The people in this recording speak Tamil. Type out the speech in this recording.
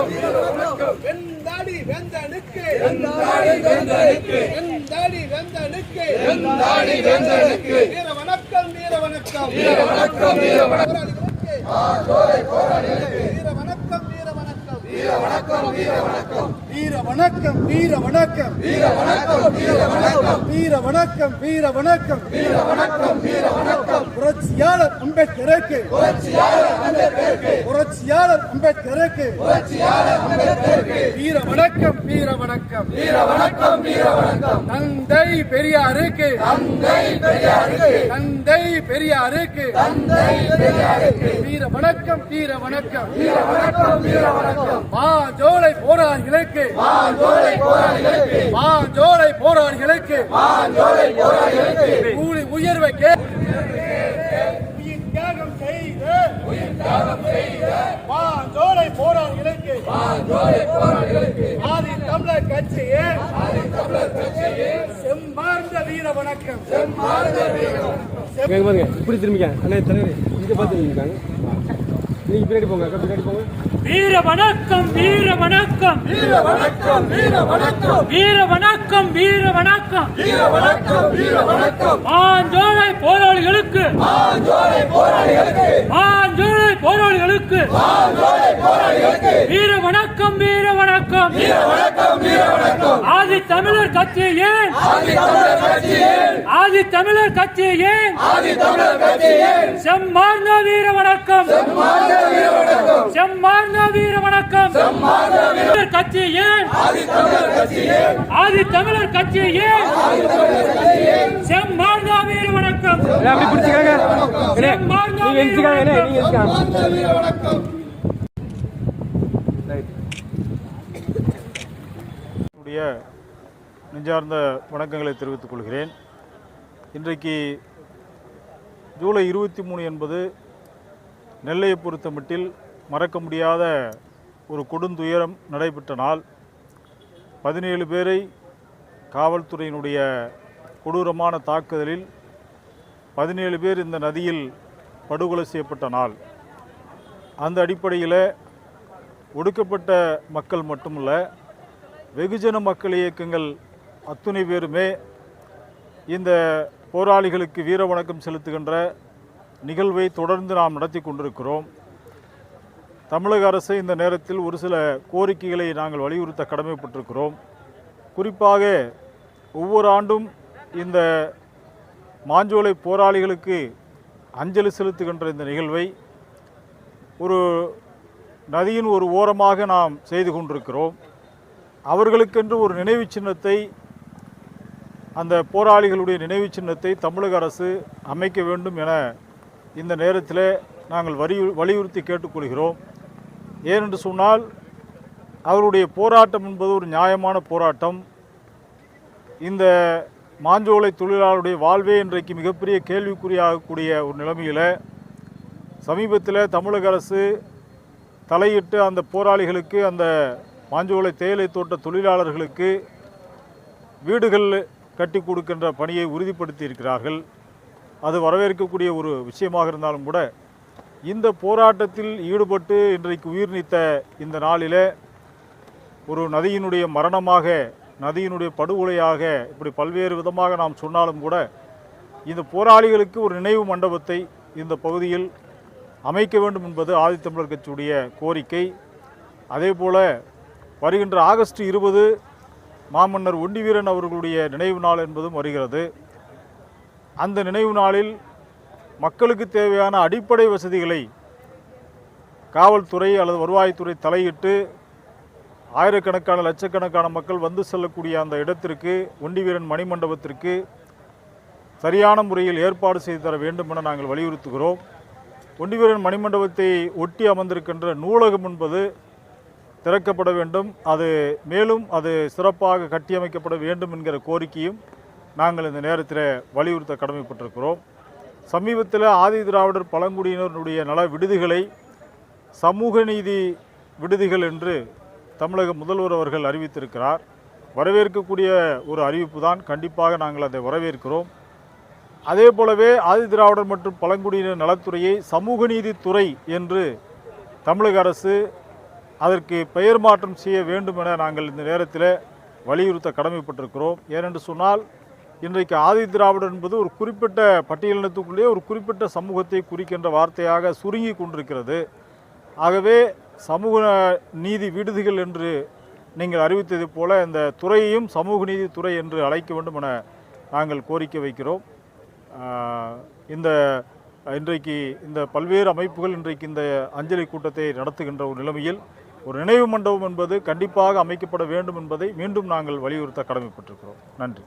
வெந்தாடி வெந்தனுக்கு வெந்தாடி வெந்தனுக்கு வெந்தாடி வெந்தனுக்கு வெந்தாடி வெந்தனுக்கு வீர வணக்கம் வீர வணக்கம் வீர வணக்கம் வீர வணக்கம் போராளிகளுக்கு வீர வணக்கம் வீர வணக்கம் வீர வணக்கம் வீர வணக்கம் வீர வணக்கம் வீர வணக்கம் வீர வணக்கம் வீர வணக்கம் வீர வணக்கம் வீர வணக்கம் வீர வணக்கம் வீர வணக்கம் புரட்சியாளர் அம்பேத்கருக்கு புரட்சியாளர் அம்பேத்கருக்கு புரட்சியாளர் அம்பேத்கருக்கு புரட்சியாளர் அம்பேத்கருக்கு வீர வணக்கம் வீர வணக்கம் வீர வணக்கம் வீர வணக்கம் தந்தை பெரியாருக்கு தந்தை பெரியாருக்கு தந்தை பெரியாருக்கு தந்தை பெரியாருக்கு வீர வணக்கம் வீர வணக்கம் வீர வணக்கம் வீர வணக்கம் மாஞ்சோலை போராளிகளுக்கு மாஞ்சோலை போராளிகளுக்கு மாஞ்சோலை போராளிகளுக்கு மாஞ்சோலை போராளிகளுக்கு கூலி உயர்வை உயிர் தியாகம் செய்த மாஞ்சோலை போராளிகளுக்கு மாஞ்சோலை போராளிகளுக்கு ஆதி தமிழர் கட்சியே செம்மார்ந்த வீர வணக்கம் செம்மார்ந்த வீர வணக்கம் இப்படி திரும்பிக்க அண்ணே தலைவர் இங்க பார்த்து நிற்காங்க நீங்க பின்னாடி போங்க பின்னாடி போங்க வீர வணக்கம் வீர வணக்கம் வீர வணக்கம் வீர வணக்கம் வீர வணக்கம் வீர வணக்கம் வீர வணக்கம் வீர வணக்கம் மாஞ்சோலை போராளிகளுக்கு மாஞ்சோலை போராளிகளுக்கு மாஞ்சோலை போராளிகளுக்கு மாஞ்சோலை போராளிகளுக்கு வீர வணக்கம் வீர வணக்கம் வீர வணக்கம் வீர வணக்கம் ஆதி தமிழர் கட்சியே ஆதி தமிழர் கட்சியே ஆதி தமிழர் கட்சியே ஆதி தமிழர் கட்சியே செம்மார்ந்த வீர வணக்கம் செம்மார்ந்த வீர வணக்கம் செம்மார்ந்த வீர வணக்கம் செம்மார்ந்த வீர கட்சியே ஆதி தமிழர் கட்சியே ஆதி தமிழர் கட்சியே ஆதி தமிழர் கட்சியே செம்மார்ந்த வீர வணக்கம் அப்படி பிடிச்சிக்காங்க செம்மார்ந்த நீங்க எந்திரிக்காங்க நீங்க எந்திரிக்காங்க செம்மார்ந்த வீர வணக்கம் நெஞ்சார்ந்த வணக்கங்களை தெரிவித்துக் கொள்கிறேன். இன்றைக்கு ஜூலை 23 என்பது நெல்லையை பொறுத்தமட்டில் மறக்க முடியாத ஒரு கொடுந்துயரம் நடைபெற்ற நாள். 17 பேரை காவல்துறையினுடைய கொடூரமான தாக்குதலில் 17 பேர் இந்த நதியில் படுகொலை செய்யப்பட்ட நாள். அந்த அடிப்படையில் ஒடுக்கப்பட்ட மக்கள் மட்டுமல்ல, வெகுஜன மக்கள் இயக்கங்கள் அத்துணை பேருமே இந்த போராளிகளுக்கு வீர வணக்கம் செலுத்துகின்ற நிகழ்வை தொடர்ந்து நாம் நடத்தி கொண்டிருக்கிறோம். தமிழக அரசு இந்த நேரத்தில் ஒரு சில கோரிக்கைகளை நாங்கள் வலியுறுத்த கடமைப்பட்டிருக்கிறோம். குறிப்பாக ஒவ்வொரு ஆண்டும் இந்த மாஞ்சோலை போராளிகளுக்கு அஞ்சலி செலுத்துகின்ற இந்த நிகழ்வை ஒரு நதியின் ஒரு ஓரமாக நாம் செய்து கொண்டிருக்கிறோம். அவர்களுக்கென்று ஒரு நினைவு சின்னத்தை, அந்த போராளிகளுடைய நினைவு சின்னத்தை தமிழக அரசு அமைக்க வேண்டும் என இந்த நேரத்தில் நாங்கள் வலியுறுத்தி கேட்டுக்கொள்கிறோம். ஏனென்று சொன்னால் அவருடைய போராட்டம் என்பது ஒரு நியாயமான போராட்டம். இந்த மாஞ்சோலை தொழிலாளருடைய வாழ்வே இன்றைக்கு மிகப்பெரிய கேள்விக்குறியாகக்கூடிய ஒரு நிலைமையில் சமீபத்தில் தமிழக அரசு தலையிட்டு அந்த போராளிகளுக்கு, அந்த மாஞ்சோலை தேயிலை தோட்ட தொழிலாளர்களுக்கு வீடுகள் கட்டி கொடுக்கின்ற பணியை உறுதிப்படுத்தி இருக்கிறார்கள். அது வரவேற்கக்கூடிய ஒரு விஷயமாக இருந்தாலும் கூட, இந்த போராட்டத்தில் ஈடுபட்டு இன்றைக்கு உயிர் நீத்த இந்த நாளில் ஒரு நதியினுடைய மரணமாக, நதியினுடைய படுகொலையாக, இப்படி பல்வேறு விதமாக நாம் சொன்னாலும் கூட, இந்த போராளிகளுக்கு ஒரு நினைவு மண்டபத்தை இந்த பகுதியில் அமைக்க வேண்டும் என்பது ஆதித்தமிழர் கட்சியுடைய கோரிக்கை. அதே போல் வருகின்ற ஆகஸ்ட் 20 மாமன்னர் ஒண்டிவீரன் அவர்களுடைய நினைவு நாள் என்பதும் வருகிறது. அந்த நினைவு நாளில் மக்களுக்கு தேவையான அடிப்படை வசதிகளை காவல்துறை அல்லது வருவாய்த்துறை தலையிட்டு ஆயிரக்கணக்கான லட்சக்கணக்கான மக்கள் வந்து செல்லக்கூடிய அந்த இடத்திற்கு, ஒண்டிவீரன் மணிமண்டபத்திற்கு சரியான முறையில் ஏற்பாடு செய்து தர வேண்டும் என நாங்கள் வலியுறுத்துகிறோம். ஒண்டிவீரன் மணிமண்டபத்தை ஒட்டி அமர்ந்திருக்கின்ற நூலகம் என்பது திறக்கப்பட வேண்டும். மேலும் அது சிறப்பாக கட்டியமைக்கப்பட வேண்டும் என்கிற கோரிக்கையும் நாங்கள் இந்த நேரத்தில் வலியுறுத்த கடமைப்பட்டிருக்கிறோம். சமீபத்தில் ஆதி திராவிடர் பழங்குடியினருடைய நல விடுதிகளை சமூக நீதி விடுதிகள் என்று தமிழக முதல்வர் அவர்கள் அறிவித்திருக்கிறார். வரவேற்கக்கூடிய ஒரு அறிவிப்பு தான். கண்டிப்பாக நாங்கள் அதை வரவேற்கிறோம். அதே போலவே ஆதி திராவிடர் மற்றும் பழங்குடியினர் நலத்துறையை சமூக நீதித்துறை என்று தமிழக அரசு அதற்கு பெயர் மாற்றம் செய்ய வேண்டும் என நாங்கள் இந்த நேரத்தில் வலியுறுத்த கடமைப்பட்டிருக்கிறோம். ஏனென்று சொன்னால் இன்றைக்கு ஆதி திராவிடர் என்பது ஒரு குறிப்பிட்ட பட்டியலினத்துக்குள்ளே ஒரு குறிப்பிட்ட சமூகத்தை குறிக்கின்ற வார்த்தையாக சுருங்கி கொண்டிருக்கிறது. ஆகவே சமூக நீதி விடுதிகள் என்று நீங்கள் அறிவித்தது போல இந்த துறையையும் சமூக நீதி துறை என்று அழைக்க வேண்டும் என நாங்கள் கோரிக்கை வைக்கிறோம். இன்றைக்கு இந்த பல்வேறு அமைப்புகள் இன்றைக்கு இந்த அஞ்சலி கூட்டத்தை நடத்துகின்ற ஒரு நிலைமையில் ஒரு நினைவு மண்டபம் என்பது கண்டிப்பாக அமைக்கப்பட வேண்டும் என்பதை மீண்டும் நாங்கள் வலியுறுத்த கடமைப்பட்டிருக்கிறோம். நன்றி.